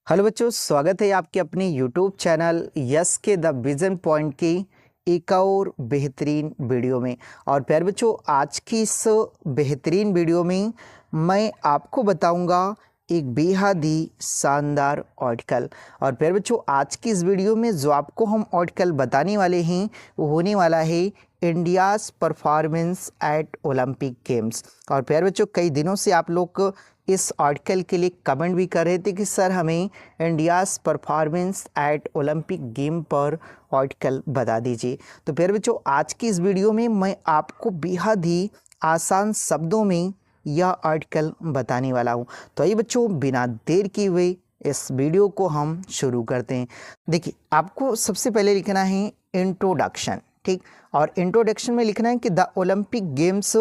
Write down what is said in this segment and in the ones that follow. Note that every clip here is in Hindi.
हेलो बच्चों, स्वागत है आपके अपने यूट्यूब चैनल यस के द विजन पॉइंट की एक और बेहतरीन वीडियो में। और प्यारे बच्चों, आज की इस बेहतरीन वीडियो में मैं आपको बताऊंगा एक बेहद ही शानदार आर्टिकल। और प्यारे बच्चों, आज की इस वीडियो में जो आपको हम आर्टिकल बताने वाले हैं वो होने वाला है India's performance at Olympic games. और प्यारे बच्चों, कई दिनों से आप लोग इस आर्टिकल के लिए कमेंट भी कर रहे थे कि सर हमें India's performance at Olympic game पर आर्टिकल बता दीजिए। तो प्यारे बच्चों, आज की इस वीडियो में मैं आपको बेहद ही आसान शब्दों में यह आर्टिकल बताने वाला हूँ। तो आइए बच्चों, बिना देर किए हुए इस वीडियो को हम शुरू करते हैं। देखिए, आपको सबसे पहले लिखना है इंट्रोडक्शन, ठीक। और इंट्रोडक्शन में लिखना है कि द ओलंपिक गेम्स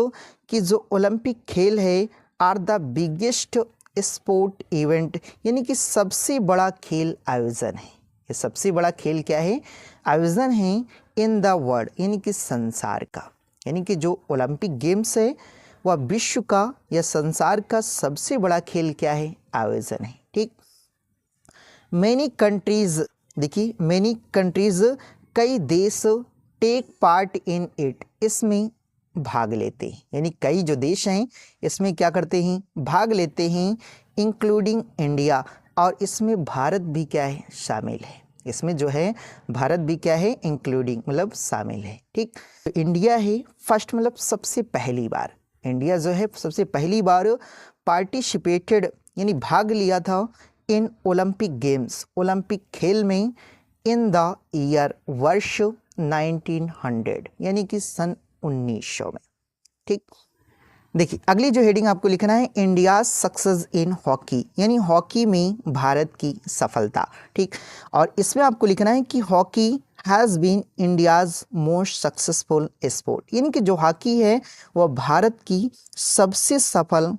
की जो ओलंपिक खेल है are the biggest sport event, यानी कि सबसे बड़ा खेल आयोजन है। ये सबसे बड़ा खेल क्या है? आयोजन है इन द वर्ल्ड, यानी कि संसार का। यानी कि जो ओलंपिक गेम्स है वह विश्व का या संसार का सबसे बड़ा खेल क्या है? आयोजन है, ठीक। मैनी कंट्रीज, देखिए मैनी कंट्रीज, कई देश टेक पार्ट इन इट, इसमें भाग लेते हैं। यानी कई जो देश हैं इसमें क्या करते हैं? भाग लेते हैं, इंक्लूडिंग इंडिया। और इसमें भारत भी क्या है? शामिल है। इसमें जो है भारत भी क्या है? इंक्लूडिंग मतलब शामिल है, ठीक। तो इंडिया है फर्स्ट, मतलब सबसे पहली बार इंडिया जो है सबसे पहली बार पार्टिसिपेटेड, यानी भाग लिया था इन ओलंपिक गेम्स, ओलंपिक खेल में, इन द ईयर, वर्ष 1900, यानी कि सन 1900 में, ठीक। देखिए अगली जो हेडिंग आपको लिखना है इंडिया सक्सेस इन हॉकी, यानी हॉकी में भारत की सफलता, ठीक। और इसमें आपको लिखना है कि hockey has been India's most successful sport, यानी कि जो हॉकी है वह भारत की सबसे सफल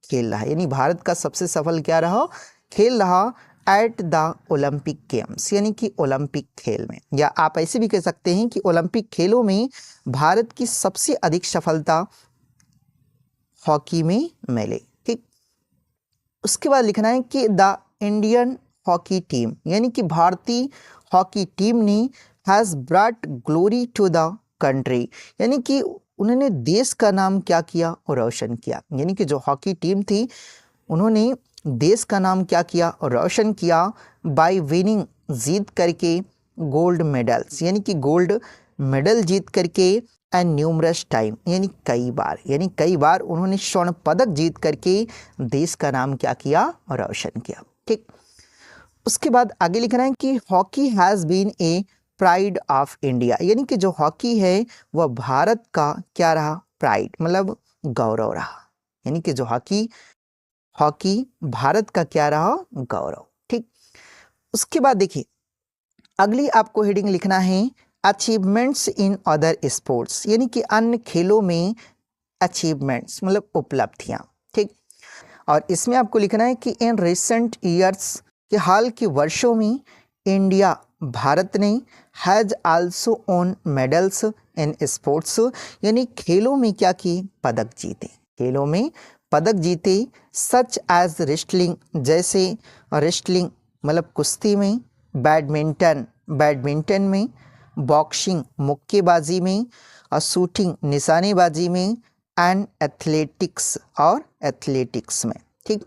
खेल रहा है। यानी भारत का सबसे सफल क्या रहा? खेल रहा एट द ओलंपिक गेम्स, यानी कि ओलंपिक खेल में। या आप ऐसे भी कह सकते हैं कि ओलंपिक खेलों में भारत की सबसे अधिक सफलता हॉकी में मिले, ठीक। उसके बाद लिखना है कि द इंडियन हॉकी टीम, यानी कि भारतीय हॉकी टीम ने has brought glory to the country, यानी कि उन्होंने देश का नाम क्या किया? रोशन किया। यानी कि जो हॉकी टीम थी उन्होंने देश का नाम क्या किया? रोशन किया बाय विनिंग, जीत करके, गोल्ड मेडल्स, यानी कि गोल्ड मेडल जीत करके, एंड न्यूमरस टाइम, यानी कई बार उन्होंने स्वर्ण पदक जीत करके देश का नाम क्या किया? रोशन किया, ठीक। उसके बाद आगे लिखना है कि hockey has been a pride of India, यानी कि जो हॉकी है वह भारत का क्या रहा? प्राइड, मतलब गौरव रहा। यानी कि जो हॉकी भारत का क्या रहा? गौरव, ठीक। उसके बाद देखिए अगली आपको हेडिंग लिखना है अचीवमेंट्स इन अदर स्पोर्ट्स, यानी कि अन्य खेलों में अचीवमेंट्स मतलब उपलब्धियां, ठीक। और इसमें आपको लिखना है कि इन रिसेंट ईयर्स, के हाल के वर्षों में, इंडिया भारत ने has also own medals in sports, यानी खेलों में क्या किए? पदक जीते। खेलों में पदक जीते, सच एज रेस्टलिंग, जैसे रेस्टलिंग मतलब कुश्ती में, बैडमिंटन में, बॉक्सिंग मुक्केबाजी में, और शूटिंग निशानेबाजी में, एंड एथलेटिक्स और एथलेटिक्स में, ठीक।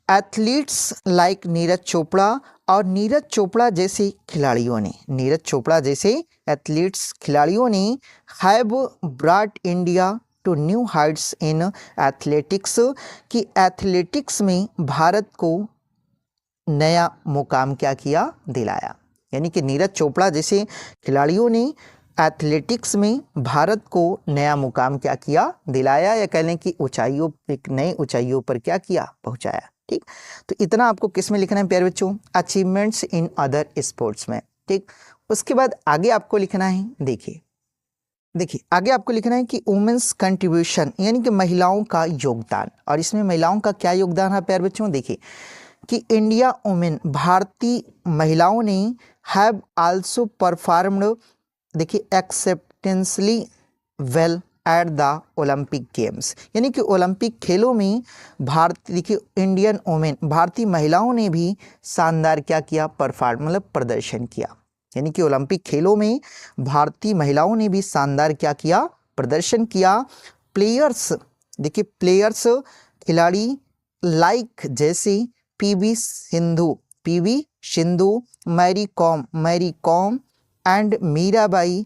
एथलीट्स लाइक नीरज चोपड़ा, और नीरज चोपड़ा जैसे एथलीट्स खिलाड़ियों ने have brought India to new heights in athletics, कि एथलेटिक्स में भारत को नया मुकाम क्या किया? दिलाया। यानी कि नीरज चोपड़ा जैसे खिलाड़ियों ने एथलेटिक्स में भारत को नया मुकाम क्या किया? दिलाया, या कह लें कि ऊंचाइयों, एक नई ऊंचाइयों पर क्या किया? पहुंचाया, ठीक। तो इतना आपको किस में लिखना है प्यारे बच्चों? अचीवमेंट्स इन अदर स्पोर्ट्स में, ठीक। उसके बाद आगे आपको लिखना है, देखिए आगे आपको लिखना है कि वुमेन्स कंट्रीब्यूशन, यानी कि महिलाओं का योगदान। और इसमें महिलाओं का क्या योगदान है प्यारे बच्चों? देखिए कि इंडिया वुमेन, भारतीय महिलाओं ने, हैव आल्सो परफॉर्म्ड, देखिए exceptionally well at the Olympic games, यानी कि ओलंपिक खेलों में देखिए इंडियन वोमेन, भारतीय महिलाओं ने भी शानदार क्या किया, परफॉर्म मतलब प्रदर्शन किया। यानी कि ओलंपिक खेलों में भारतीय महिलाओं ने भी शानदार क्या किया, प्रदर्शन किया। प्लेयर्स, देखिए प्लेयर्स खिलाड़ी लाइक जैसे पीवी सिंधु, मैरी कॉम एंड मीराबाई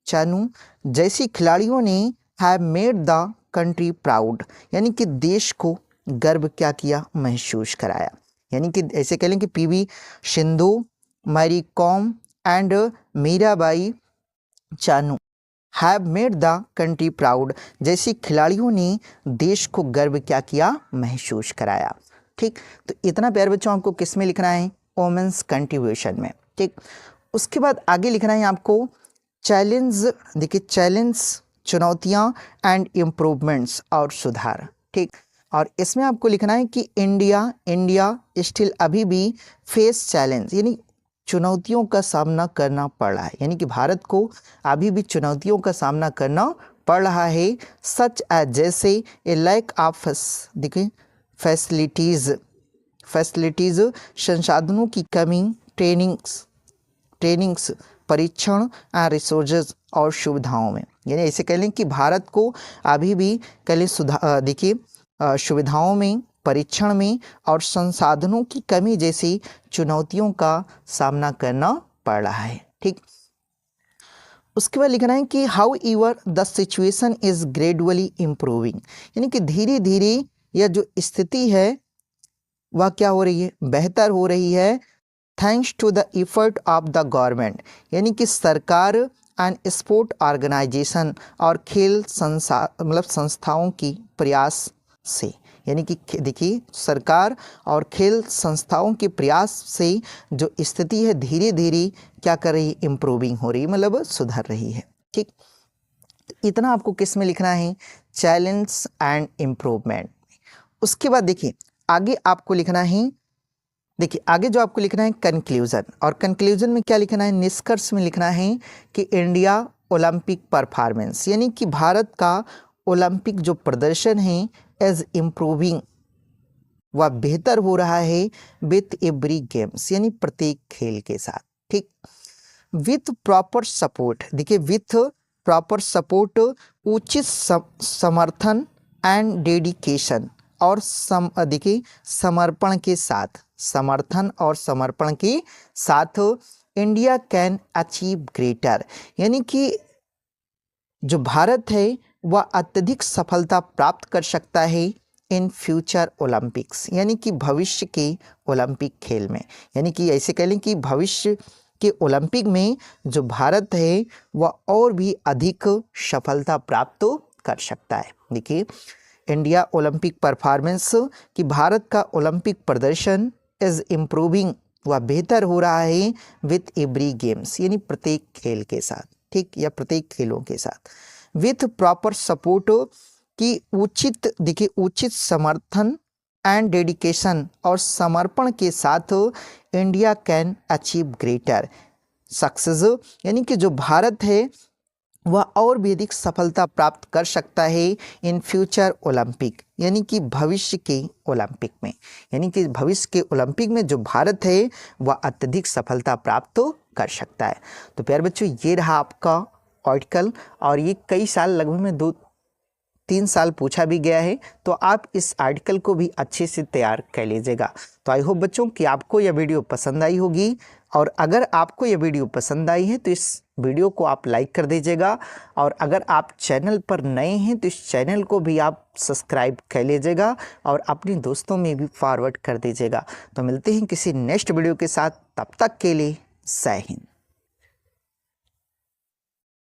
चानू जैसी खिलाड़ियों ने have made the country proud, यानी कि देश को गर्व क्या किया, महसूस कराया। यानी कि ऐसे कह लें कि PV Sindhu, Mary Kom and Mirabai Chanu have made the country proud, जैसी खिलाड़ियों ने देश को गर्व क्या किया, महसूस कराया। ठीक, तो इतना प्यार बच्चों आपको किस में लिखना है, वोमेन्स कंट्रीब्यूशन में। ठीक, उसके बाद आगे लिखना है आपको चैलेंज, देखिए चैलेंज, चुनौतियां एंड इम्प्रूवमेंट्स और सुधार। ठीक, और इसमें आपको लिखना है कि इंडिया स्टिल अभी भी फेस चैलेंज, यानी चुनौतियों का सामना करना पड़ रहा है, यानी कि भारत को अभी भी चुनौतियों का सामना करना पड़ रहा है। सच एज जैसे ए लैक ऑफ देखिए फैसिलिटीज़ संसाधनों की कमी, ट्रेनिंग्स परीक्षण एंड रिसोर्सेज और सुविधाओं में, यानी ऐसे कह लें कि भारत को अभी भी कह लें देखिए सुविधाओं में, परीक्षण में और संसाधनों की कमी जैसी चुनौतियों का सामना करना पड़ रहा है। ठीक, उसके बाद लिखना है कि how ever the situation is gradually improving, यानी कि धीरे धीरे यह जो स्थिति है वह क्या हो रही है, बेहतर हो रही है। Thanks to the effort of the government, यानी कि सरकार एंड स्पोर्ट ऑर्गेनाइजेशन और खेल संस्थाओं की प्रयास से, यानी कि देखिए सरकार और खेल संस्थाओं के प्रयास से जो स्थिति है धीरे धीरे क्या कर रही है, इम्प्रूविंग हो रही है, मतलब सुधर रही है। ठीक, इतना आपको किस में लिखना है, चैलेंज एंड इम्प्रूवमेंट। उसके बाद देखिए आगे आपको लिखना है, देखिए आगे जो आपको लिखना है कंक्लूजन, और कंक्लूजन में क्या लिखना है, निष्कर्ष में लिखना है कि इंडिया ओलंपिक परफॉर्मेंस, यानी कि भारत का ओलंपिक जो प्रदर्शन है एज इम्प्रूविंग, वह बेहतर हो रहा है विथ एवरी गेम्स, यानी प्रत्येक खेल के साथ। ठीक, विथ प्रॉपर सपोर्ट, देखिए विथ प्रॉपर सपोर्ट, उचित समर्थन एंड डेडिकेशन और देखिए समर्पण के साथ, समर्थन और समर्पण के साथ इंडिया कैन अचीव ग्रेटर, यानी कि जो भारत है वह अत्यधिक सफलता प्राप्त कर सकता है इन फ्यूचर ओलंपिक्स, यानी कि भविष्य के ओलंपिक खेल में, यानी कि ऐसे कह लें कि भविष्य के ओलंपिक में जो भारत है वह और भी अधिक सफलता प्राप्त कर सकता है। देखिए इंडिया ओलंपिक परफॉर्मेंस कि भारत का ओलंपिक प्रदर्शन इज इम्प्रूविंग, वह बेहतर हो रहा है विथ एवरी गेम्स, यानी प्रत्येक खेल के साथ। ठीक, या प्रत्येक खेलों के साथ। विथ प्रॉपर सपोर्ट की उचित, देखिए उचित समर्थन एंड डेडिकेशन और समर्पण के साथ India can achieve greater success, यानी कि जो भारत है वह और भी अधिक सफलता प्राप्त कर सकता है इन फ्यूचर ओलंपिक, यानी कि भविष्य के ओलंपिक में, यानी कि भविष्य के ओलंपिक में जो भारत है वह अत्यधिक सफलता प्राप्त कर सकता है। तो प्यारे बच्चों ये रहा आपका आर्टिकल, और ये कई साल लगभग में 2-3 साल पूछा भी गया है, तो आप इस आर्टिकल को भी अच्छे से तैयार कर लीजिएगा। तो आई होप बच्चों कि आपको यह वीडियो पसंद आई होगी, और अगर आपको यह वीडियो पसंद आई है तो इस वीडियो को आप लाइक कर दीजिएगा, और अगर आप चैनल पर नए हैं तो इस चैनल को भी आप सब्सक्राइब कर लीजिएगा और अपने दोस्तों में भी फॉरवर्ड कर दीजिएगा। तो मिलते हैं किसी नेक्स्ट वीडियो के साथ, तब तक के लिए जय हिंद।